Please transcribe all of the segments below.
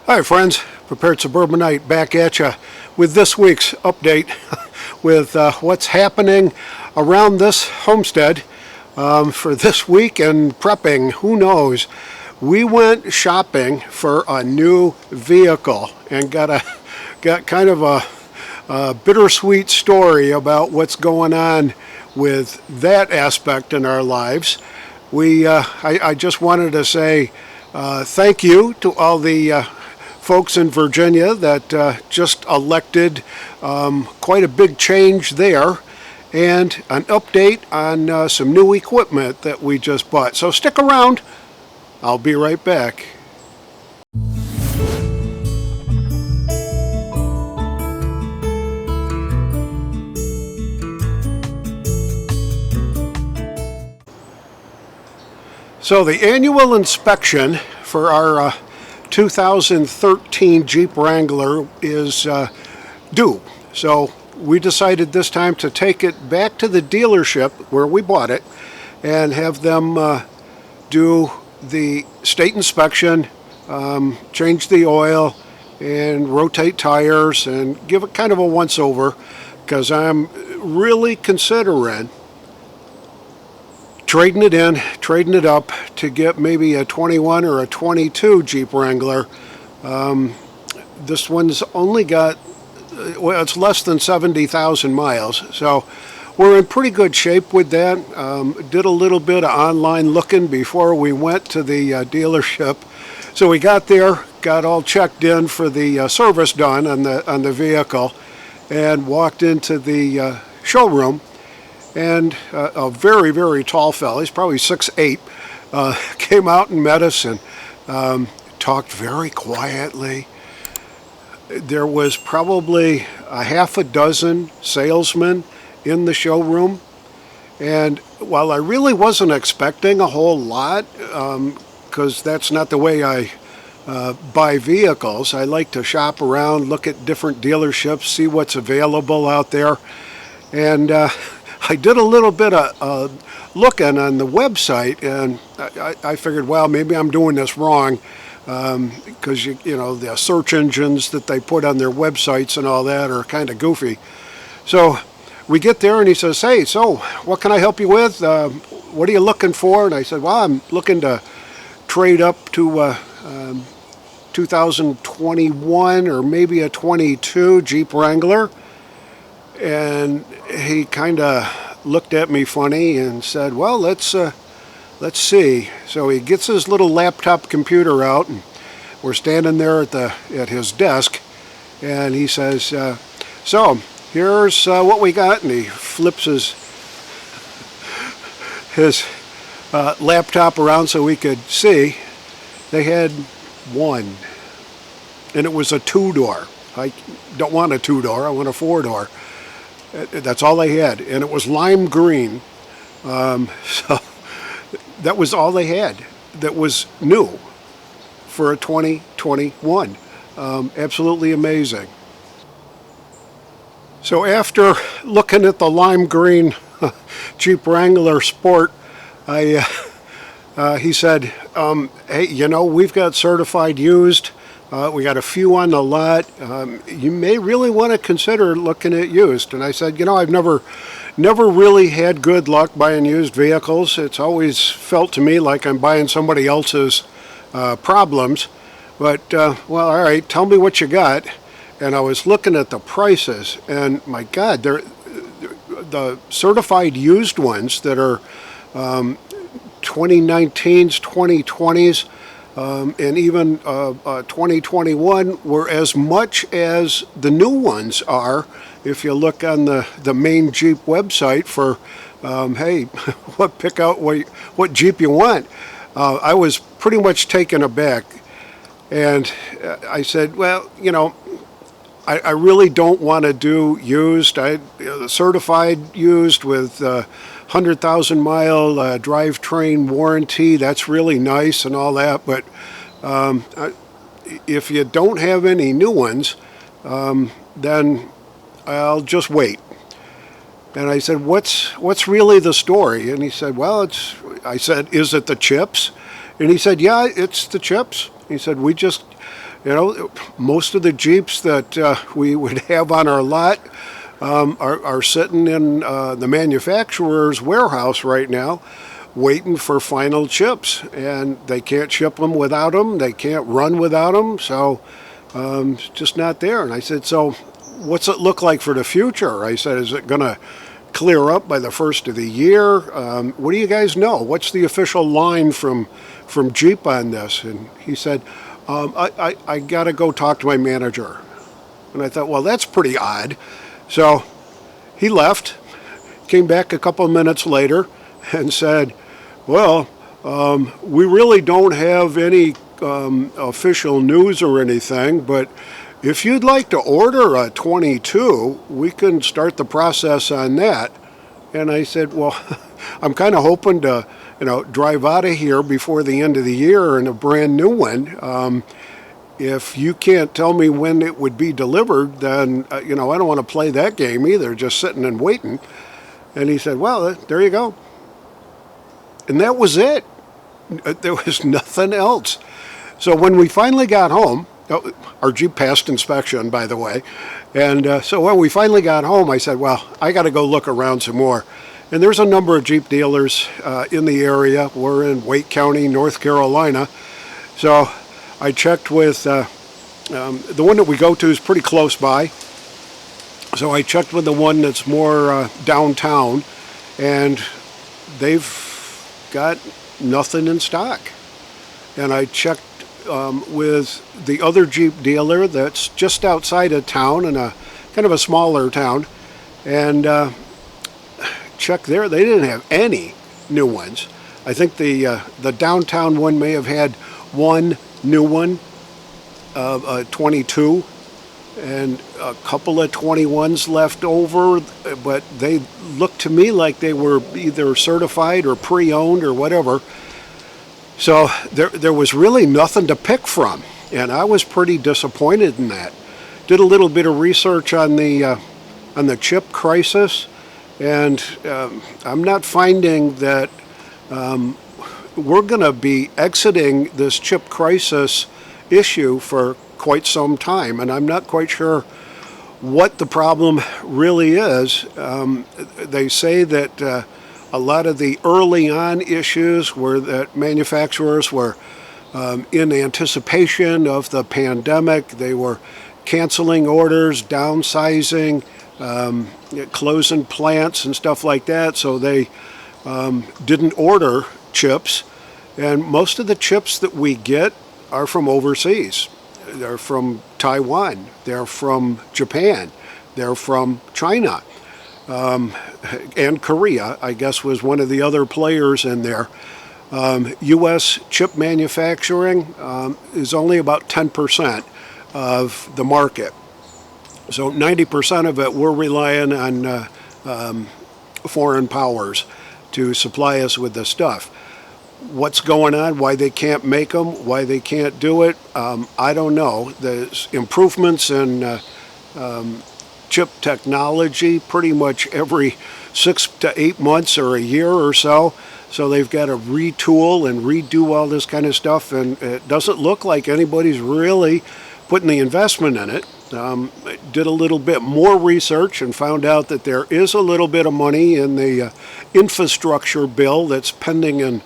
Hi friends, Prepared Suburbanite back at you with this week's update with what's happening around this homestead for this week and prepping. Who knows? We went shopping for a new vehicle and got kind of a bittersweet story about what's going on with that aspect in our lives. I just wanted to say thank you to all the folks in Virginia that just elected quite a big change there, and an update on some new equipment that we just bought. So stick around. I'll be right back. So the annual inspection for our 2013 Jeep Wrangler is due. So we decided this time to take it back to the dealership where we bought it and have them do the state inspection, change the oil and rotate tires and give it kind of a once over, because I'm really considering trading it up to get maybe a 21 or a 22 Jeep Wrangler. This one's only got, well, it's less than 70,000 miles, so we're in pretty good shape with that. Did a little bit of online looking before we went to the dealership. So we got there, got all checked in for the service done on the vehicle, and walked into the showroom. And a very, very tall fellow, he's probably 6'8", came out and met us and talked very quietly. There was probably a half a dozen salesmen in the showroom. And while I really wasn't expecting a whole lot, because that's not the way I buy vehicles, I like to shop around, look at different dealerships, see what's available out there. And I did a little bit of looking on the website, and I figured, well, maybe I'm doing this wrong, because you know, the search engines that they put on their websites and all that are kind of goofy. So we get there and he says, "Hey, so what can I help you with? What are you looking for?" And I said, "Well, I'm looking to trade up to 2021 or maybe a 22 Jeep Wrangler." And he kind of looked at me funny and said, "Well, let's see." So he gets his little laptop computer out, and we're standing there at his desk, and he says, "So here's what we got," and he flips his laptop around so we could see. They had one, and it was a two-door. I don't want a two-door, I want a four-door. That's all they had, and it was lime green. So that was all they had that was new for a 2021. Absolutely amazing. So after looking at the lime green Jeep Wrangler Sport, he said, "Hey, you know, we've got certified used. We got a few on the lot. You may really want to consider looking at used." And I said, "You know, I've never really had good luck buying used vehicles. It's always felt to me like I'm buying somebody else's problems. But, well, all right, tell me what you got." And I was looking at the prices, and my God, they're the certified used ones that are 2019s, 2020s, and even 2021 were as much as the new ones are. If you look on the main Jeep website for, hey, pick out what Jeep you want. I was pretty much taken aback, and I said, "Well, you know, I really don't want to do used. Certified used with 100,000 mile drivetrain warranty, that's really nice and all that, but if you don't have any new ones, then I'll just wait." And I said, what's really the story? And he said, "Well, I said, "Is it the chips?" And he said, "Yeah, it's the chips." He said, "We just Most of the Jeeps that we would have on our lot are sitting in the manufacturer's warehouse right now, waiting for final chips, and they can't ship them without them. They can't run without them, so it's just not there. And I said, so what's it look like for the future? I said, is it going to clear up by the first of the year? What do you guys know? What's the official line from Jeep on this? And he said, I got to go talk to my manager. And I thought, well, that's pretty odd. So he left, came back a couple of minutes later and said, well, we really don't have any official news or anything, but if you'd like to order a 22, we can start the process on that. And I said, well, I'm kind of hoping to, drive out of here before the end of the year in a brand new one. If you can't tell me when it would be delivered, then, I don't want to play that game either, just sitting and waiting. And he said, well, there you go. And that was it. There was nothing else. So when we finally got home, our Jeep passed inspection, by the way. And so when we finally got home, I said, well, I got to go look around some more. And there's a number of Jeep dealers in the area. We're in Wake County, North Carolina. So I checked with the one that we go to is pretty close by. So I checked with the one that's more downtown, and they've got nothing in stock. And I checked with the other Jeep dealer that's just outside of town, in a kind of a smaller town, and checked there. They didn't have any new ones. I think the downtown one may have had one new one, a 22, and a couple of 21s left over, but they looked to me like they were either certified or pre-owned or whatever. So there was really nothing to pick from, and I was pretty disappointed in that. Did a little bit of research on the chip crisis, and I'm not finding that we're going to be exiting this chip crisis issue for quite some time, and I'm not quite sure what the problem really is. They say that a lot of the early on issues were that manufacturers were in anticipation of the pandemic. They were canceling orders, downsizing, closing plants and stuff like that, so they didn't order chips. And most of the chips that we get are from overseas. They're from Taiwan, they're from Japan, they're from China, and Korea, I guess, was one of the other players in there. U.S. chip manufacturing is only about 10% of the market. So 90% of it, we're relying on foreign powers to supply us with the stuff. What's going on, why they can't make them, why they can't do it, I don't know. There's improvements in chip technology pretty much every 6 to 8 months or a year or so. So they've got to retool and redo all this kind of stuff, and it doesn't look like anybody's really putting the investment in it. Did a little bit more research and found out that there is a little bit of money in the infrastructure bill that's pending in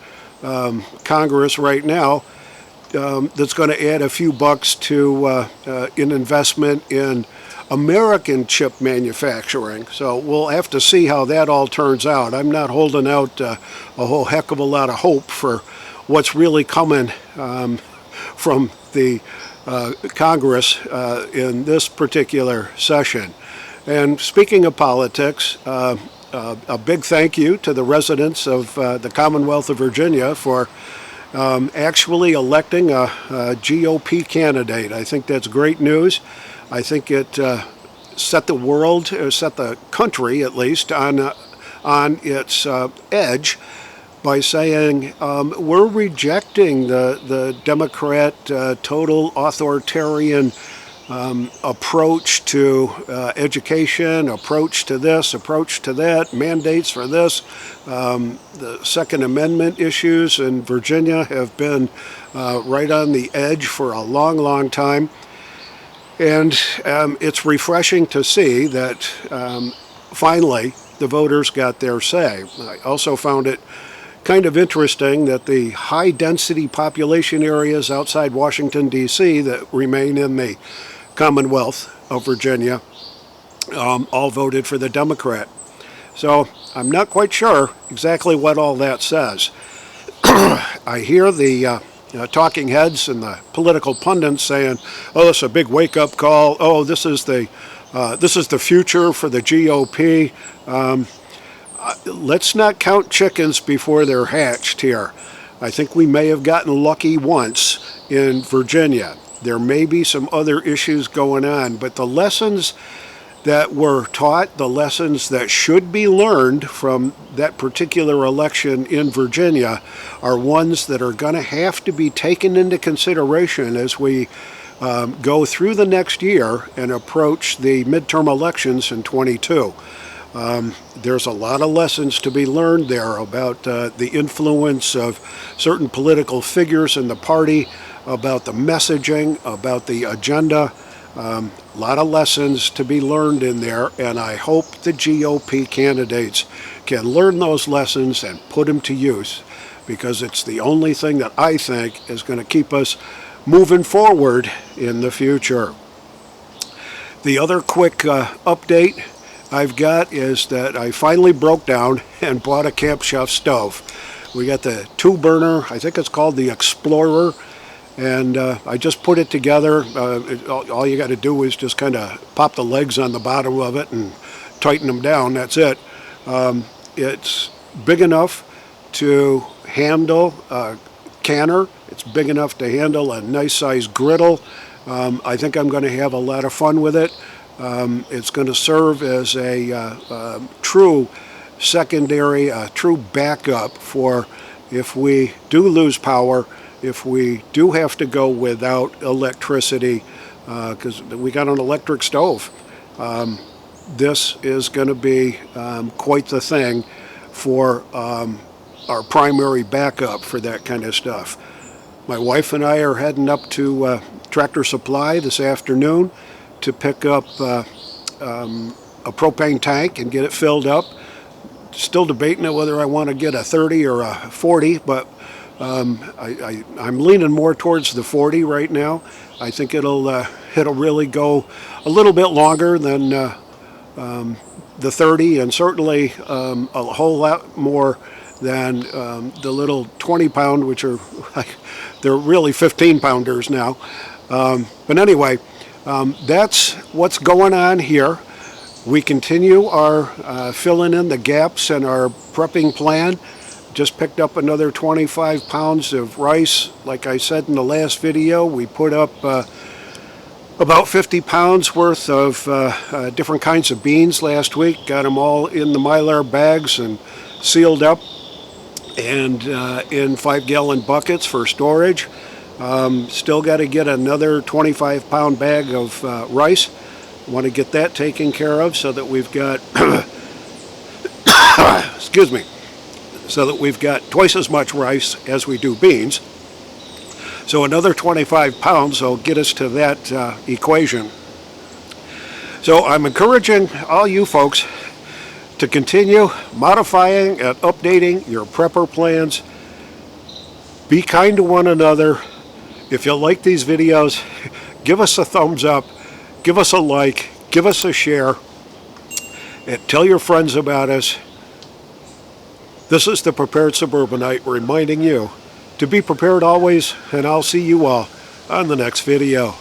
Congress right now, that's going to add a few bucks to an investment in American chip manufacturing. So we'll have to see how that all turns out. I'm not holding out a whole heck of a lot of hope for what's really coming from the Congress in this particular session. And speaking of politics, a big thank you to the residents of the Commonwealth of Virginia for actually electing a GOP candidate. I think that's great news. I think it set the world, set the country at least, on its edge by saying we're rejecting the Democrat total authoritarian approach to education, approach to this, approach to that, mandates for this. The Second Amendment issues in Virginia have been right on the edge for a long, long time. And it's refreshing to see that finally the voters got their say. I also found it kind of interesting that the high-density population areas outside Washington, D.C. that remain in the Commonwealth of Virginia all voted for the Democrat. So I'm not quite sure exactly what all that says. I hear the talking heads and the political pundits saying, "Oh, this is a big wake-up call. Oh, this is the future for the GOP." Let's not count chickens before they're hatched here. I think we may have gotten lucky once in Virginia. There may be some other issues going on, but the lessons that were taught, the lessons that should be learned from that particular election in Virginia are ones that are going to have to be taken into consideration as we go through the next year and approach the midterm elections in 22. There's a lot of lessons to be learned there about the influence of certain political figures in the party, about the messaging, about the agenda. A lot of lessons to be learned in there, and I hope the GOP candidates can learn those lessons and put them to use, because it's the only thing that I think is going to keep us moving forward in the future. The other quick update I've got is that I finally broke down and bought a Camp Chef stove. We got the 2-burner, I think it's called the Explorer, and I just put it together. All you got to do is just kind of pop the legs on the bottom of it and tighten them down. That's it. It's big enough to handle a canner. It's big enough to handle a nice sized griddle. I think I'm going to have a lot of fun with it. It's going to serve as a true secondary, a true backup for if we do lose power, if we do have to go without electricity, because we got an electric stove. This is going to be quite the thing for our primary backup for that kind of stuff. My wife and I are heading up to Tractor Supply this afternoon to pick up a propane tank and get it filled up. Still debating whether I want to get a 30 or a 40, but I'm leaning more towards the 40 right now. I think it'll really go a little bit longer than the 30, and certainly a whole lot more than the little 20-pound, which are they're really 15-pounders now. But anyway, that's what's going on here. We continue our filling in the gaps in our prepping plan. Just picked up another 25 pounds of rice. Like I said in the last video, we put up about 50 pounds worth of different kinds of beans last week. Got them all in the Mylar bags and sealed up and in 5-gallon buckets for storage. Still got to get another 25-pound bag of rice. Want to get that taken care of so that we've got excuse me, so that we've got twice as much rice as we do beans. So another 25 pounds will get us to that equation. So I'm encouraging all you folks to continue modifying and updating your prepper plans. Be kind to one another. If you like these videos, give us a thumbs up, give us a like, give us a share, and tell your friends about us. This is the Prepared Suburbanite reminding you to be prepared always, and I'll see you all on the next video.